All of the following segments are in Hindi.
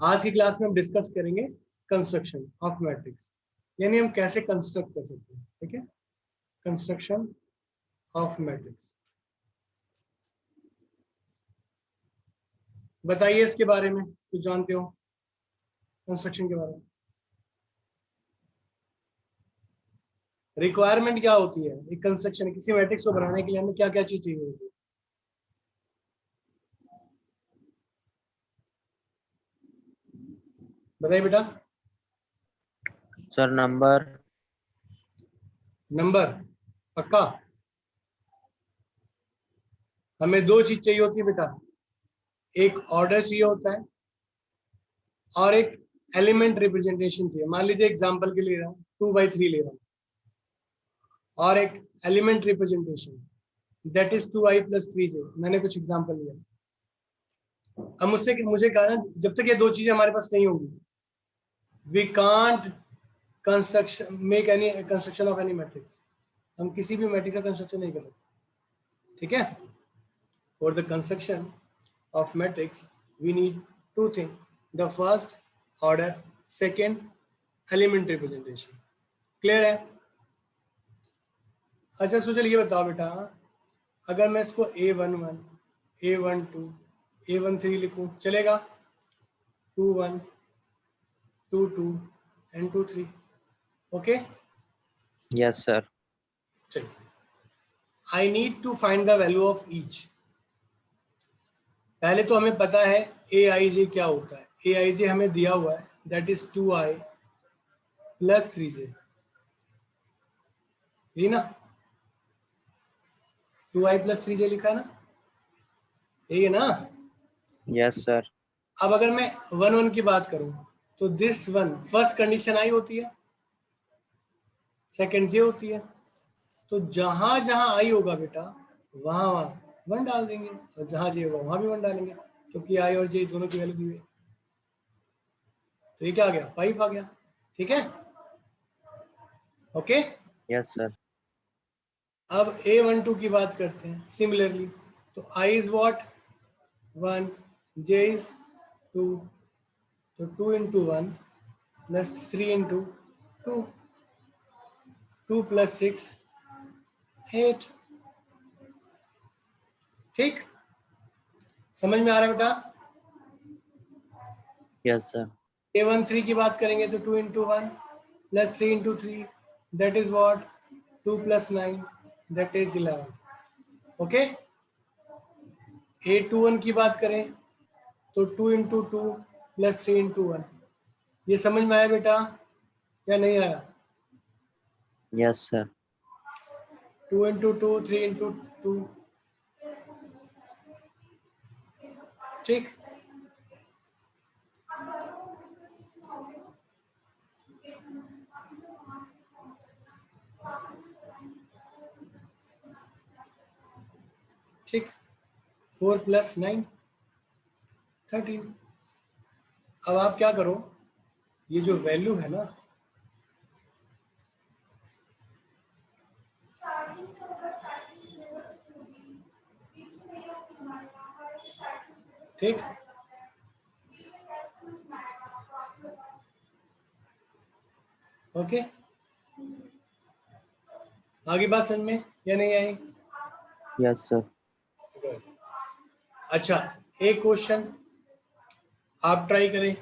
आज की क्लास में हम डिस्कस करेंगे कंस्ट्रक्शन ऑफ मैट्रिक्स, यानी हम कैसे कंस्ट्रक्ट कर सकते हैं। ठीक है, कंस्ट्रक्शन ऑफ मैट्रिक्स। बताइए इसके बारे में कुछ जानते हो, कंस्ट्रक्शन के बारे में। रिक्वायरमेंट क्या होती है एक कंस्ट्रक्शन, किसी मैट्रिक्स को बनाने के लिए हमें क्या क्या चीज चाहिए होती है? बताइए बेटा। Sir number. नंबर पक्का? हमें दो चीज चाहिए होती है बेटा, एक ऑर्डर चाहिए होता है और एक एलिमेंट रिप्रेजेंटेशन चाहिए। मान लीजिए एग्जांपल के लिए 2/3 ले रहा हूँ और एक element representation that is 2i + 3j। मैंने कुछ एग्जांपल लिया। अब मुझे कहना, जब तक ये दो चीजें हमारे पास नहीं होंगी, we can't construction make any construction of any matrix. हम किसी भी मैट्रिक्स का कंस्ट्रक्शन नहीं कर सकते। ठीक है, for the construction of matrix we need two thing, the first order, second element representation. Clear है? अच्छा सुजल ये बताओ बेटा, अगर मैं इसको A11, A12, A13 लिखूं चलेगा? 21, 22 and 23। Okay, yes sir. चलिए, I need to find the value of each. पहले तो हमें पता है Aij क्या होता है। Aij हमें दिया हुआ है, दैट इज 2i + 3j। जी ना, 2i + 3j लिखा है ना, यही है ना? Yes sir. अब अगर मैं 1 की बात करूं तो दिस वन फर्स्ट कंडीशन आई होती है, सेकंड जे होती है। तो जहां जहां आई होगा बेटा वहां वहां 1 डाल देंगे, और जहां जे होगा वहां भी 1 डालेंगे, क्योंकि आई और जे दोनों की वैल्यू दी हुई है। तो ये क्या आ गया? 5 आ गया। ठीक है, ओके। Yes sir. अब A12 की बात करते हैं सिमिलरली। तो I is what? 1, J is 2, तो 2 × 1 + 3 × 2, 2 + 6 8। ठीक, समझ में आ रहा है बेटा? Yes sir. A13 की बात करेंगे तो 2 × 1 + 3 × 3, that is what? 2 + 9, that is 11। Okay, A21 की बात करें तो 2 × 2 + 3 × 1। ये समझ में आया बेटा या नहीं आया? Yes sir. 2 × 2, 3 × 2। ठीक, ठीक। 4 + 9 13। अब आप क्या करो, ये जो वैल्यू है ना, ठीक, ओके, आगे बात समझ में या नहीं आई? Yes sir. अच्छा, एक क्वेश्चन आप ट्राई करें,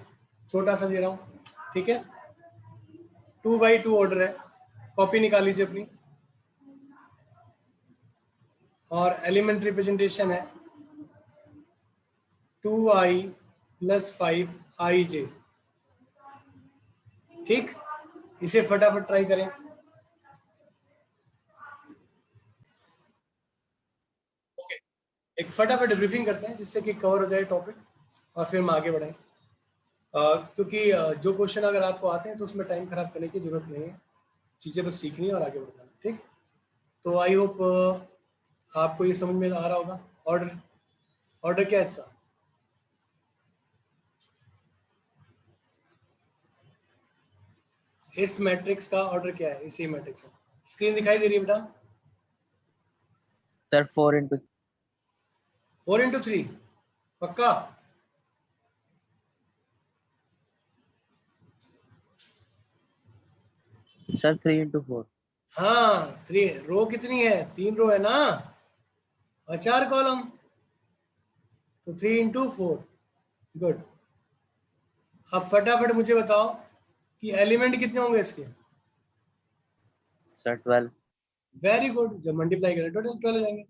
छोटा सा दे रहा हूं। ठीक है, 2/2 ऑर्डर है, कॉपी निकाल लीजिए अपनी, और एलिमेंट रिप्रेजेंटेशन है 2i + 5ij। ठीक, इसे फटाफट ट्राई करें। ओके, एक फटाफट ब्रीफिंग करते हैं जिससे कि कवर हो जाए टॉपिक और फिर हम आगे बढ़ें। क्योंकि जो क्वेश्चन अगर आपको आते हैं तो उसमें टाइम खराब करने की जरूरत नहीं है, चीज़ें बस सीखनी है और आगे बढ़ना है। ठीक, तो आई होप आपको ये समझ में आ रहा होगा। ऑर्डर, ऑर्डर क्या है इसका? इस मैट्रिक्स का ऑर्डर क्या है? इसी मैट्रिक्स का स्क्रीन दिखाई दे रही है बेटा? सर 4 × 4 × 3 पक्का? Sir 3 into 4. हाँ 3 रो कितनी है, 3 रो है ना और 4 कॉलम, तो 3 into 4. गुड. अब फटाफट मुझे बताओ कि एलिमेंट कितने होंगे इसके. सर 12. Very good. जब मल्टीप्लाई करें टोटल 12 हो जाएंगे.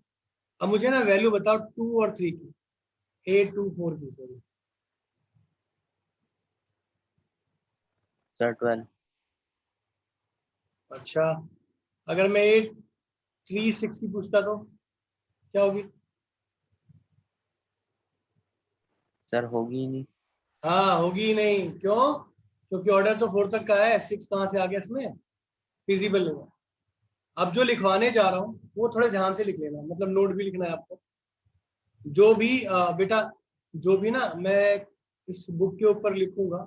अब मुझे ना वैल्यू बताओ 2 और 3 की, 8 2 4 की. Sorry sir 12. अच्छा, अगर मैं 8 3 6 की पूछता तो क्या होगी. सर होगी ही नहीं. हाँ होगी ही नहीं. क्यों? क्योंकि ऑर्डर तो 4 तक का है, 6 कहाँ से आ गया इसमें, फिजिबल नहीं है. अब जो लिखवाने जा रहा हूँ वो थोड़े ध्यान से लिख लेना, मतलब नोट भी लिखना है आपको. जो भी बेटा, जो भी ना मैं इस बुक के ऊपर लिखूंगा,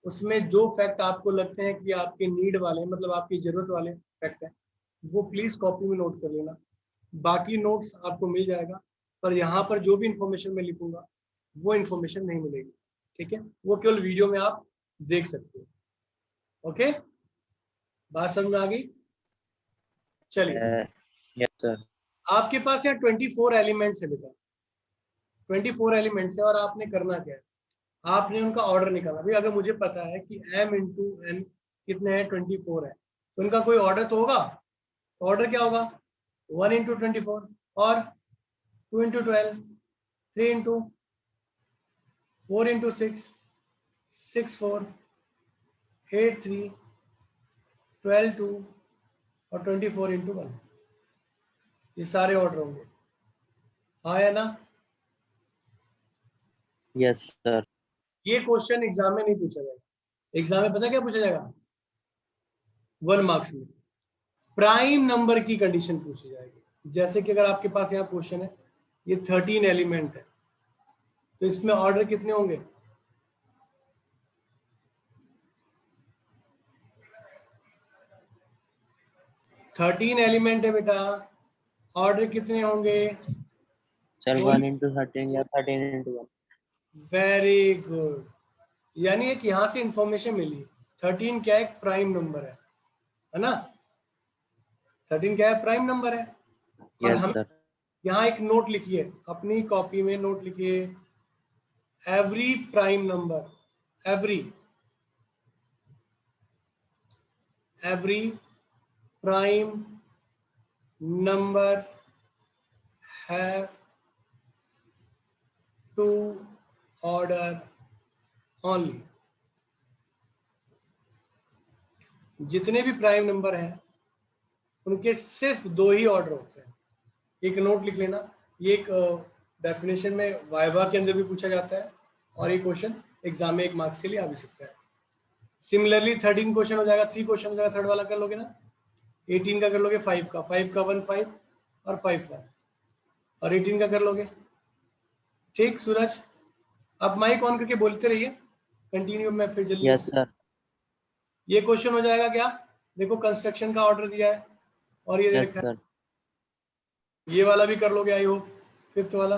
उसमें जो फैक्ट आपको लगते हैं कि आपके नीड वाले, मतलब आपकी जरूरत वाले फैक्ट है, वो प्लीज कॉपी में नोट कर लेना. बाकी नोट्स आपको मिल जाएगा, पर यहाँ पर जो भी इंफॉर्मेशन मैं लिखूंगा वो इंफॉर्मेशन नहीं मिलेगी. ठीक है, वो केवल वीडियो में आप देख सकते हो. ओके, बात समझ में आ गई. चलिए, यस सर. आपके पास यहाँ 24 एलिमेंट्स है बेटा, 24 एलिमेंट्स है. और आपने करना क्या है, आपने उनका ऑर्डर निकाला. भाई अगर मुझे पता है कि m इंटू n कितने हैं, 24 है, तो उनका कोई ऑर्डर तो होगा. ऑर्डर क्या होगा, 1 इंटू 24 और 2 इंटू 12, 3 इंटू 4 इंटू 6, 6 4, 8 3, 12 2 और 24 इंटू 1. ये सारे ऑर्डर होंगे. हाँ या ना. Yes sir. ये क्वेश्चन एग्जाम में नहीं पूछा जाएगा. एग्जाम में पता क्या पूछा जाएगा, 1 मार्क्स में प्राइम नंबर की कंडीशन पूछी जाएगी. जैसे कि अगर आपके पास यहाँ क्वेश्चन है, ये 13 एलिमेंट है, तो इसमें ऑर्डर कितने होंगे, 13 एलिमेंट है बेटा, ऑर्डर कितने होंगे. सर 1 into 13 या 13 into 1. Very good. यानी एक यहाँ से इंफॉर्मेशन मिली, 13 क्या है, प्राइम नंबर है ना. 13 क्या है, प्राइम नंबर है. और यस हम सर. यहाँ एक नोट लिखिए, अपनी कॉपी में नोट लिखिए, every prime number, every prime number have to order only. जितने भी प्राइम नंबर हैं उनके सिर्फ 2 ही ऑर्डर होते हैं. एक नोट लिख लेना. ये एक डेफिनेशन में वाइवा के अंदर भी पूछा जाता है, और ये क्वेश्चन एग्जाम में 1 मार्क्स के लिए आ भी सकता है. सिमिलरली 13 क्वेश्चन हो जाएगा, 3 क्वेश्चन हो जाएगा. थर्ड वाला कर लोगे ना, 18 का कर लोगे, 5 का 1 5 और 5 1, और 18 का कर लोगे. ठीक सूरज, आप माइक ऑन करके बोलते रहिए, कंटिन्यू. मैं फिर जल्दी यस सर. ये क्वेश्चन हो जाएगा क्या, देखो कंस्ट्रक्शन का ऑर्डर दिया है और ये दे यस रखा है. सर. ये वाला भी कर लोगे आई होप. 5th वाला,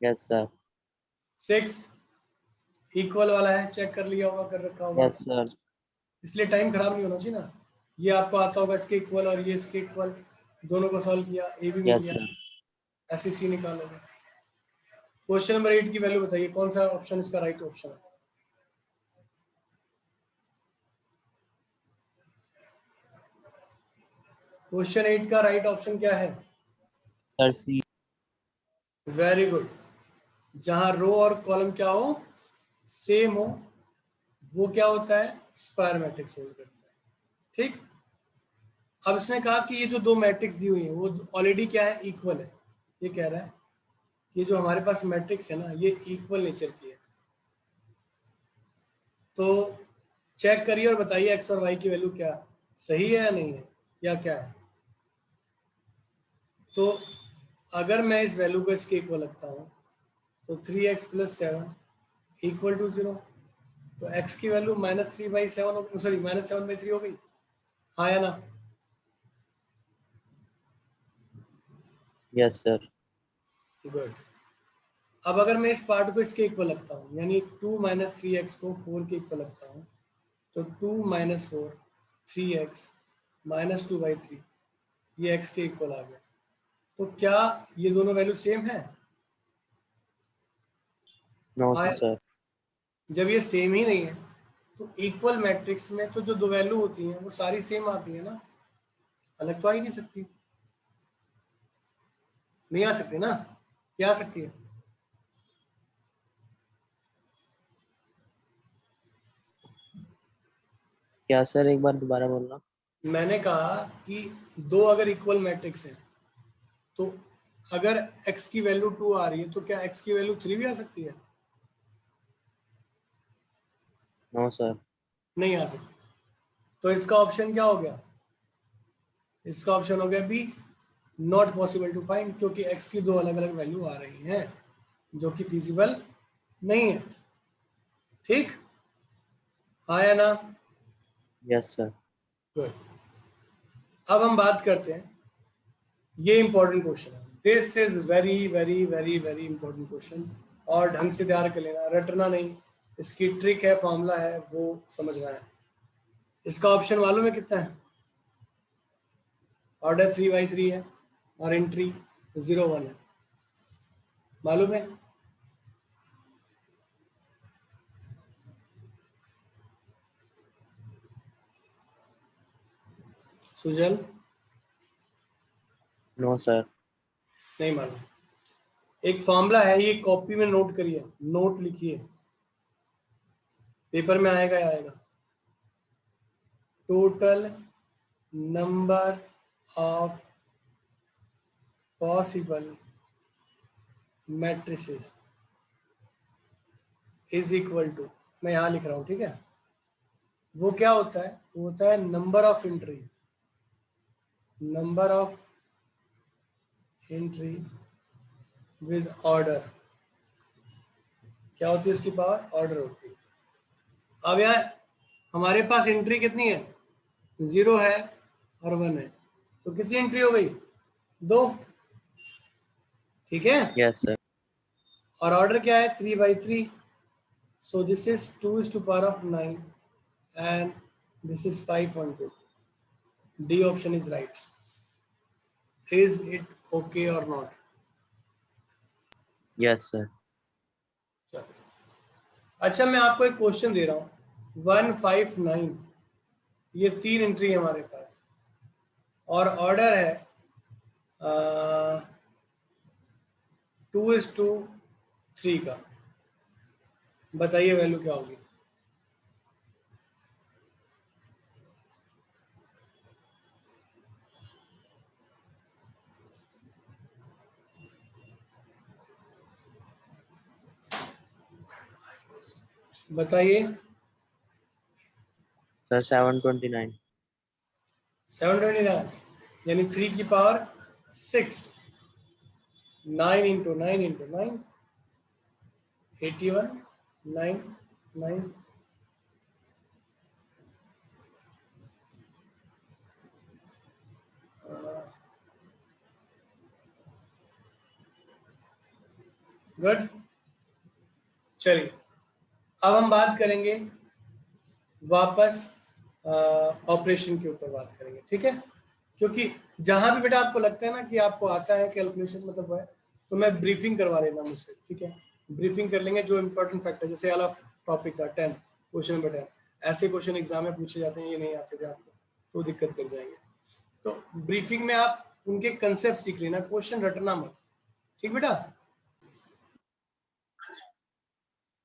यस सर. 6 इक्वल वाला है, चेक कर लिया होगा, कर रखा होगा, यस सर. इसलिए टाइम खराब नहीं होना चाहिए ना. ये आपको आता होगा इसके इक्वल और ये इसके इक्वल, दोनों को सॉल्व किया, ए भी मिल यस गया, सर. ऐसे सी निकालोगे. क्वेश्चन नंबर 8 की वैल्यू बताइए, कौन सा ऑप्शन इसका राइट ऑप्शन है. क्वेश्चन 8 का राइट ऑप्शन क्या है, सर सी. Very good. जहां रो और कॉलम क्या हो, सेम हो, वो क्या होता है, स्क्वायर मैट्रिक्स होल्ड करता है. ठीक. अब इसने कहा कि ये जो 2 मैट्रिक्स दी हुई है वो ऑलरेडी क्या है, इक्वल है. ये कह रहा है कि जो हमारे पास मैट्रिक्स है ना, ये इक्वल नेचर की है. तो चेक करिए और बताइए एक्स और वाई की वैल्यू क्या सही है या नहीं है, या क्या है. तो अगर मैं इस वैल्यू को इसके इक्वल रखता हूँ, तो 3x + 7 इक्वल टू 0. तो x की वैल्यू -3/7, सॉरी -7/3 हो गई. हाँ या ना. Yes sir. गुड. अब अगर मैं इस पार्ट को इसके इक्वल रखता हूँ, यानी 2 - 3x को 4 के इक्वल रखता हूँ, तो 2 - 4 3x माइनस 2/3 ये x के इक्वल आ गया। तो क्या ये दोनों वैल्यू सेम है? नो हाँ, सर। जब ये सेम ही नहीं है तो इक्वल मैट्रिक्स में तो जो दो वैल्यू होती हैं वो सारी सेम आती है ना, अलग तो आ ही नहीं सकती। नहीं आ सकती ना, क्या आ सकती है? क्या सर, एक बार दोबारा बोलना। मैंने कहा कि दो अगर इक्वल मैट्रिक्स हैं तो अगर x की वैल्यू 2 आ रही है तो क्या x की वैल्यू 3 भी आ सकती है? No sir. नहीं आ सकती। तो इसका ऑप्शन क्या हो गया? इसका ऑप्शन हो गया B, not possible to find, क्योंकि x की दो अलग अलग वैल्यू आ रही हैं जो कि फिजिबल नहीं है। ठीक, हाँ या ना? Yes sir. गुड। अब हम बात करते हैं, ये इंपॉर्टेंट क्वेश्चन है, this is very very very very important question, और ढंग से तैयार कर लेना, रटना नहीं। इसकी ट्रिक है, फॉर्मूला है, वो समझना है। इसका ऑप्शन मालूम है कितना है? ऑर्डर 3/3 है और एंट्री 0 1 है, मालूम है? सुजल? No sir. नहीं मालूम। एक फॉर्मूला है, ये कॉपी में नोट करिए, नोट लिखिए, पेपर में आएगा ही आएगा। Total number of possible matrices is equal to, मैं यहाँ लिख रहा हूँ, ठीक है? वो क्या होता है? वो होता है number of entry, number of entry with order. क्या होती है उसकी पावर? ऑर्डर होती है। अब यहाँ हमारे पास एंट्री कितनी है? 0 है और 1 है, तो कितनी एंट्री हो गई? 2, ठीक है? Yes sir. और ऑर्डर क्या है? 3/3, so this is 2⁻9 and this is 5/2। D option is right. Is it okay और नॉट? Yes sir. अच्छा, मैं आपको एक क्वेश्चन दे रहा हूँ, 159, ये 3 एंट्री है हमारे पास और ऑर्डर है 2:3 का। बताइए वैल्यू क्या होगी? बताइए। सर 729। 729, यानी 3 की पावर 6, 9 इंटू 9 इंटू 9, 81, 9 9। गुड। चलिए, अब हम बात करेंगे वापस ऑपरेशन के ऊपर बात करेंगे, ठीक है? क्योंकि जहां भी बेटा आपको लगता है ना कि आपको आता है कैलकुलेशन, मतलब है, तो मैं ब्रीफिंग करवा लेना मुझसे, ठीक है? ब्रीफिंग कर लेंगे, जो इंपॉर्टेंट फैक्टर, जैसे वाला टॉपिक था 10, क्वेश्चन नंबर 10, ऐसे क्वेश्चन एग्जाम में पूछे जाते हैं, ये नहीं आते थे आपको तो दिक्कत कर जाएंगे। तो ब्रीफिंग में आप उनके कंसेप्ट सीख लेना, क्वेश्चन रटना मत, ठीक बेटा?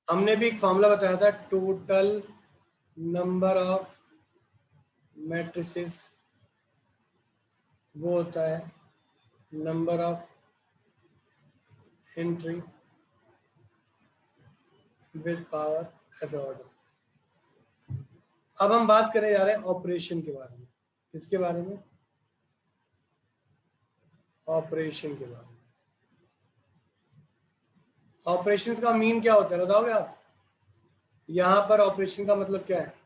हमने भी एक फॉर्मूला बताया था, टोटल नंबर ऑफ मैट्रिसेस, वो होता है number of entry with power as order. अब हम बात करें जा रहे हैं ऑपरेशन के बारे में। किसके बारे में? ऑपरेशन के बारे में। ऑपरेशन का मीन क्या होता है बताओगे आप? यहां पर ऑपरेशन का मतलब क्या है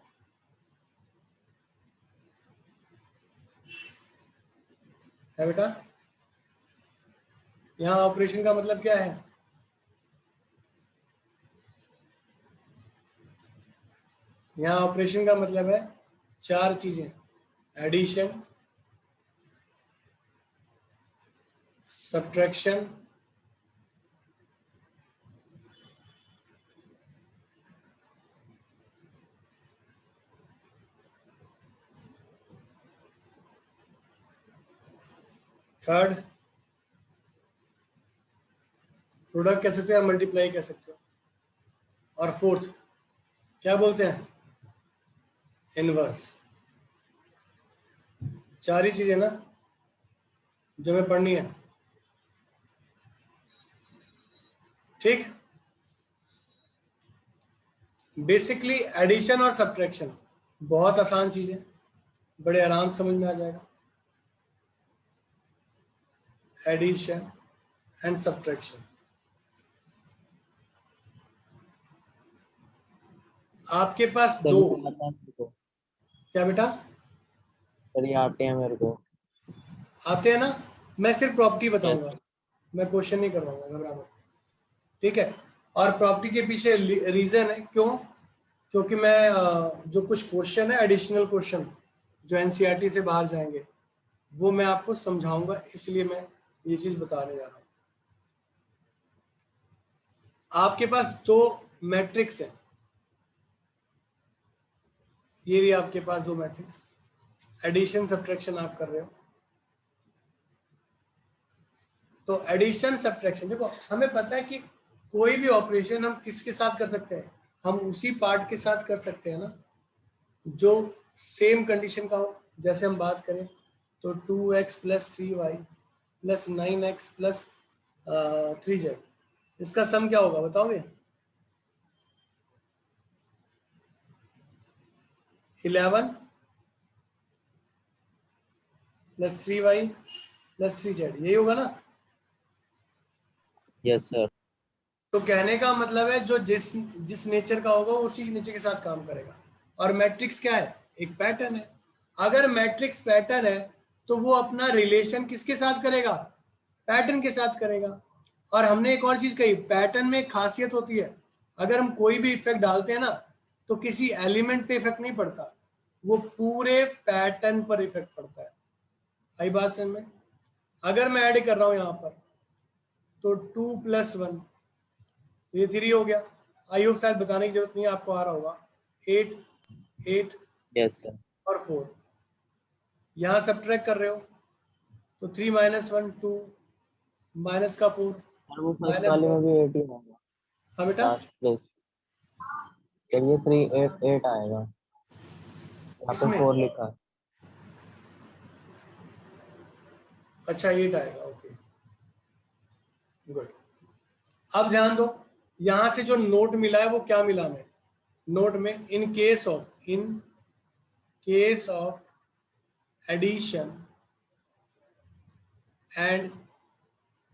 बेटा? यहाँ ऑपरेशन का मतलब क्या है? यहाँ ऑपरेशन का मतलब है 4 चीजें। एडिशन, सब्ट्रैक्शन, थर्ड प्रोडक्ट कह सकते हो या मल्टीप्लाई कह सकते हो, और फोर्थ क्या बोलते हैं, इनवर्स। चार ही चीजें ना जो हमें पढ़नी है, ठीक। बेसिकली एडिशन और सब्ट्रैक्शन बहुत आसान चीज है, बड़े आराम से समझ में आ जाएगा। एडिशन एंड सब्ट्रैक्शन, आपके पास सर दो, ये आता है मेरे को, क्या बेटा सर ये आते हैं मेरे को। आते हैं ना, मैं सिर्फ प्रॉपर्टी यस बताऊंगा, मैं क्वेश्चन नहीं करवाऊंगा, घबरा मत, ठीक है। और प्रॉपर्टी के पीछे रीजन है क्यों, क्योंकि मैं जो कुछ क्वेश्चन है एडिशनल क्वेश्चन जो एनसीईआरटी से बाहर जाएंगे वो मैं आपको समझाऊंगा, इसलिए मैं ये चीज बताने जा रहा हूँ। आपके पास दो मैट्रिक्स है, ये रही आपके पास दो मैट्रिक्स, एडिशन सब्ट्रैक्शन आप कर रहे हो। तो एडिशन सब्ट्रैक्शन देखो, हमें पता है कि कोई भी ऑपरेशन हम किसके साथ कर सकते हैं, हम उसी पार्ट के साथ कर सकते हैं ना जो सेम कंडीशन का हो। जैसे हम बात करें तो 2x + 3y + 9x + 3z, इसका सम क्या होगा बताओगे? 11 + 3y + 3z, यही होगा ना। Yes sir. तो कहने का मतलब है जो जिस जिस नेचर का होगा वो उसी नेचर के साथ काम करेगा। और मैट्रिक्स क्या है, एक पैटर्न है। अगर मैट्रिक्स पैटर्न है तो वो अपना रिलेशन किसके साथ करेगा, पैटर्न के साथ करेगा। और हमने एक और चीज कही, पैटर्न में एक खासियत होती है, अगर हम कोई भी इफेक्ट डालते हैं ना तो किसी एलिमेंट पे इफेक्ट नहीं पड़ता, वो पूरे पैटर्न पर इफेक्ट पड़ता है। आई बात समझ में? अगर मैं ऐड कर रहा हूं यहां पर तो 2 + 1, ये 3 हो गया। आई होप शायद बताने की जरूरत नहीं है, आपको आ रहा होगा। 8 8 यस सर। और 4, यहाँ सब्ट्रैक्ट कर रहे हो तो 3 - 1 2 माइनस का 4 और वो फर्स्ट वाले -1। में भी 8 ही आएगा, हाँ बेटा, लास्ट प्लेस। सर ये 3 8 8 आएगा, यहाँ पे इसमें 4 लिखा है। अच्छा 8 आएगा, ओके गुड। अब ध्यान दो, यहां से जो नोट मिला है वो क्या मिला हमें, नोट में in case of addition and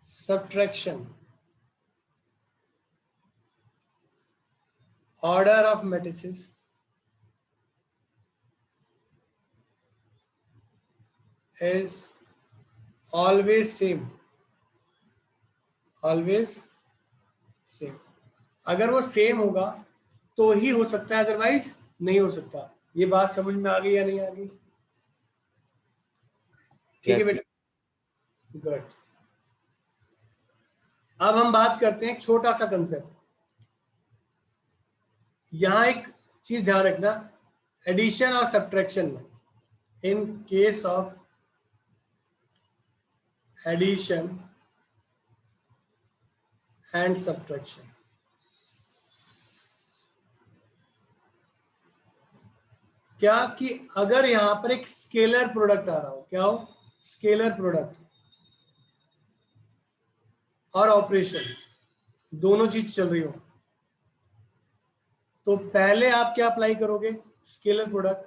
subtraction order of matrices is always same, always same। अगर वो सेम होगा तो ही हो सकता है, अदरवाइज नहीं हो सकता। ये बात समझ में आ गई या नहीं आ गई? ठीक है यस बेटा, गुड। अब हम बात करते हैं एक छोटा सा कंसेप्ट। यहां एक चीज ध्यान रखना, एडिशन और सब्ट्रैक्शन में, in case of addition and subtraction, क्या कि अगर यहां पर एक स्केलर प्रोडक्ट आ रहा हो, क्या हो, स्केलर प्रोडक्ट और ऑपरेशन दोनों चीज चल रही हो, तो पहले आप क्या अप्लाई करोगे, स्केलर प्रोडक्ट,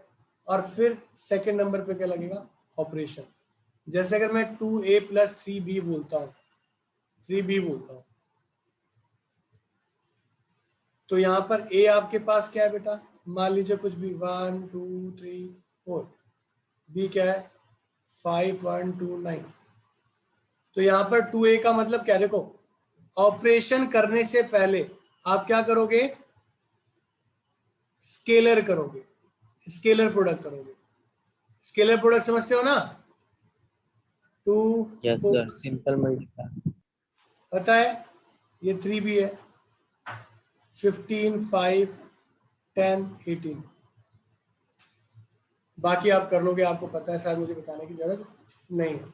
और फिर सेकंड नंबर पे क्या लगेगा, ऑपरेशन। जैसे अगर मैं 2a + 3b बोलता हूं, 3b बोलता हूं, तो यहां पर a आपके पास क्या है बेटा, मान लीजिए कुछ भी 1 2 3 4, b क्या है 5 1 2 9। तो यहां पर 2a का मतलब क्या, देखो ऑपरेशन करने से पहले आप क्या करोगे, स्केलर करोगे, स्केलर प्रोडक्ट करोगे। स्केलर प्रोडक्ट समझते हो ना? 2 यस सर, सिंपल मल्टीप्लाई। पता है, ये 3 भी है, 15, 5, 10, 18। बाकी आप कर लोगे, आपको पता है, शायद मुझे बताने की जरूरत नहीं है।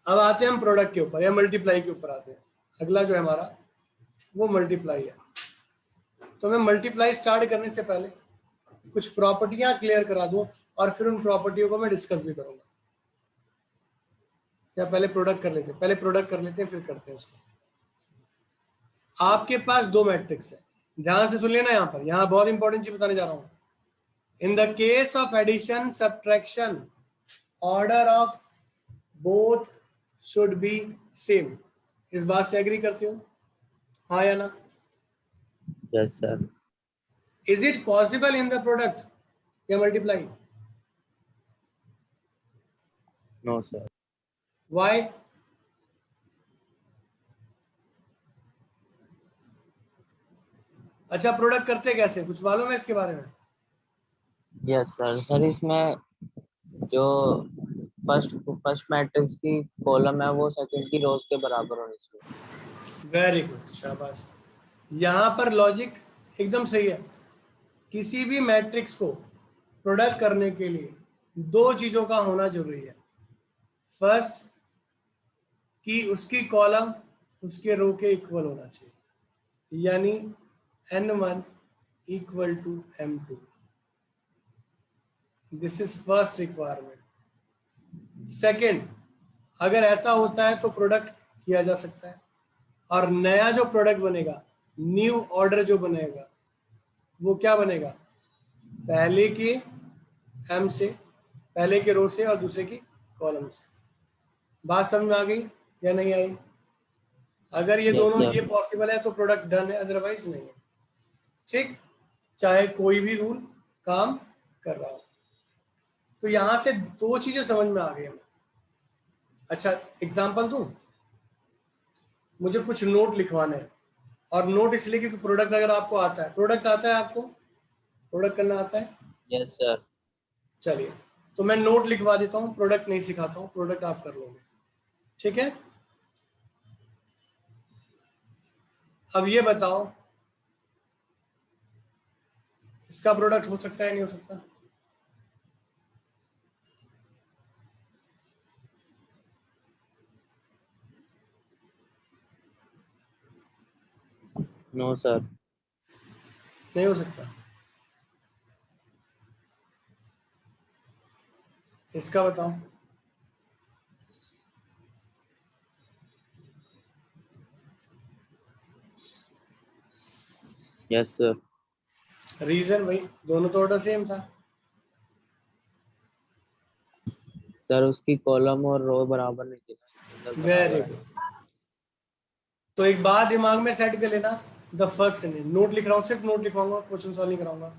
अब आते हैं हम प्रोडक्ट के ऊपर या मल्टीप्लाई के ऊपर आते हैं। अगला जो है हमारा वो मल्टीप्लाई है। तो मैं मल्टीप्लाई स्टार्ट करने से पहले कुछ प्रॉपर्टियां क्लियर करा दूं और फिर उन प्रॉपर्टियों को मैं डिस्कस भी करूंगा। या पहले प्रोडक्ट कर लेते हैं, पहले प्रोडक्ट कर लेते हैं फिर करते हैं उसको। आपके पास दो मैट्रिक्स है, ध्यान से सुन लेना। यहाँ बहुत इंपॉर्टेंट चीज बताने जा रहा हूं। In the case of addition subtraction, order of both should be same. इस बात से एग्री करते हो, हाँ या ना? Yes sir. Is it possible in the product या मल्टीप्लाई? No sir. वाई? अच्छा, प्रोडक्ट करते कैसे, कुछ मालूम है इसके बारे में? Yes sir. सर इसमें जो फर्स्ट फर्स्ट मैट्रिक्स की कॉलम है वो सेकंड की रोज के बराबर होनी चाहिए। वेरी गुड, शाबाश। यहां पर लॉजिक एकदम सही है। किसी भी मैट्रिक्स को प्रोडक्ट करने के लिए दो चीजों का होना जरूरी है। फर्स्ट, कि उसकी कॉलम उसके रो के इक्वल होना चाहिए, यानी n1 equal to m2। This is first requirement. Second, अगर ऐसा होता है तो प्रोडक्ट किया जा सकता है, और नया जो प्रोडक्ट बनेगा, न्यू ऑर्डर जो बनेगा, वो क्या बनेगा? पहले के m से, पहले के रो से और दूसरे की कॉलम से। बात समझ में आ गई या नहीं आई? अगर ये यस दोनों सर। ये पॉसिबल है तो प्रोडक्ट डन है, अदरवाइज नहीं है। ठीक, चाहे कोई भी रूल काम कर रहा हो। तो यहां से दो चीजें समझ में आ गई हमें। अच्छा, एग्जांपल दूं? मुझे कुछ नोट लिखवाने हैं, और नोट इसलिए क्योंकि प्रोडक्ट अगर आपको आता है, प्रोडक्ट आता है आपको, प्रोडक्ट करना आता है? Yes sir. चलिए, तो मैं नोट लिखवा देता हूँ, प्रोडक्ट नहीं सिखाता हूँ, प्रोडक्ट आप कर लोगे। ठीक है? अब ये बताओ, इसका प्रोडक्ट हो सकता है नहीं हो सकता? No sir. नहीं हो सकता। इसका बताओ। Yes sir. रीजन भाई, दोनों तो ऑर्डर सेम था। सर उसकी कॉलम और रो बराबर नहीं थी ना, इसके अंदर वेरी बराबर है। गुड। तो एक बात दिमाग में सेट कर लेना, द फर्स्ट कंडीशन। नोट लिख रहा हूं, सिर्फ नोट लिखवाऊंगा, क्वेश्चन सॉल्व नहीं कराऊंगा।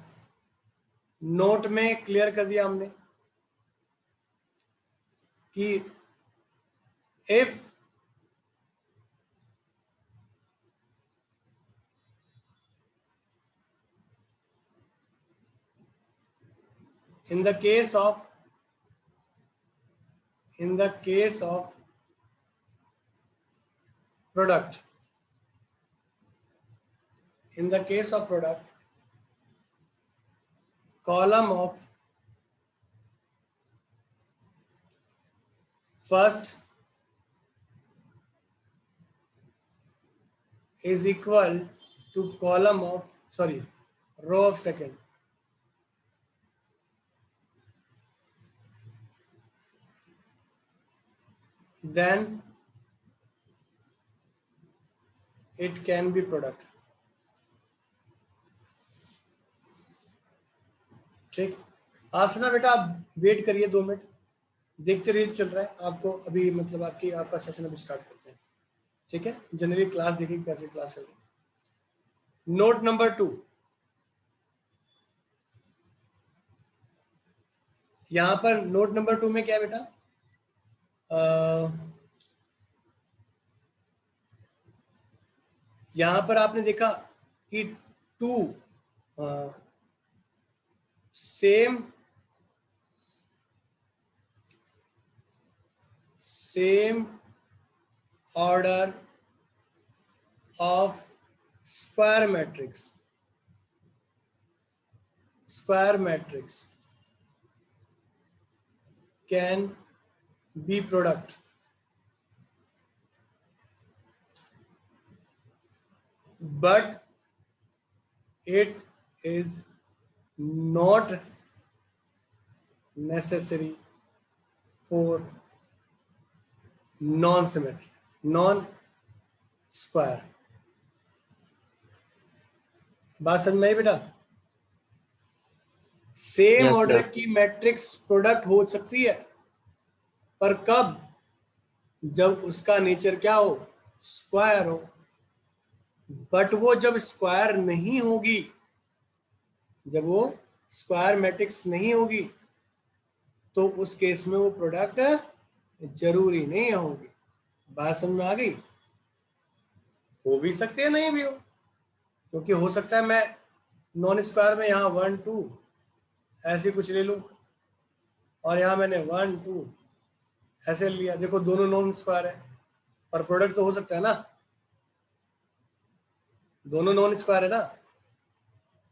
नोट में क्लियर कर दिया हमने कि if in the case of product, in the case of product, column of first is equal to column of, sorry, row of second. Then it can be product. ठीक, आसना बेटा आप वेट करिए 2 मिनट, देखते रहिए चल रहा है आपको अभी, मतलब आपका सेशन अभी स्टार्ट करते हैं। ठीक है, जनरली क्लास देखिए कैसे क्लास चल रही है। नोट नंबर 2, यहां पर नोट नंबर 2 में क्या है बेटा? यहां पर आपने देखा कि two same same order of square matrix can be product, but it is not necessary for non-symmetry, non-square. बात समझ में आई बेटा? Same Yes, order sir. की मैट्रिक्स प्रोडक्ट हो सकती है, पर कब? जब उसका नेचर क्या हो? स्क्वायर हो। बट वो जब स्क्वायर नहीं होगी, जब वो स्क्वायर मैट्रिक्स नहीं होगी, तो उस केस में वो प्रोडक्ट जरूरी नहीं होगी। बात समझ में आ गई? हो भी सकते हैं, नहीं भी हो, क्योंकि हो सकता है मैं नॉन स्क्वायर में यहाँ 1 2 ऐसे कुछ ले लूं, और यहाँ मैंने 1 2 ऐसे लिया। देखो दोनों नॉन स्क्वायर है, पर प्रोडक्ट तो हो सकता है ना, दोनों नॉन स्क्वायर है ना।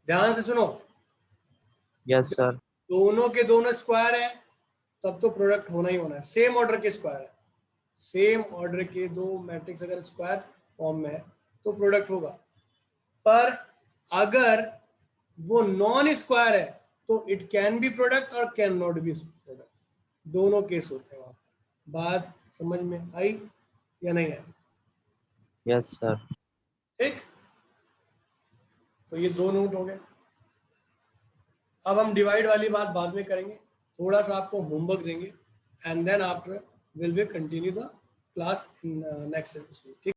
ध्यान से सुनो, Yes, sir. दोनों के दोनों स्क्वायर है तब तो प्रोडक्ट होना ही होना है। सेम ऑर्डर के स्क्वायर है, सेम ऑर्डर के दो मैट्रिक्स अगर स्क्वायर फॉर्म में है तो प्रोडक्ट होगा। पर अगर वो नॉन स्क्वायर है तो इट कैन बी प्रोडक्ट और कैन नॉट बी प्रोडक्ट, दोनों केस होते हैं वहां। बात समझ में आई या नहीं आई? Yes, sir. ठीक, तो ये दो नोट हो गए। अब हम डिवाइड वाली बात बाद में करेंगे, थोड़ा सा आपको होमवर्क देंगे, and then after will be continue the class in next episode. ठीक।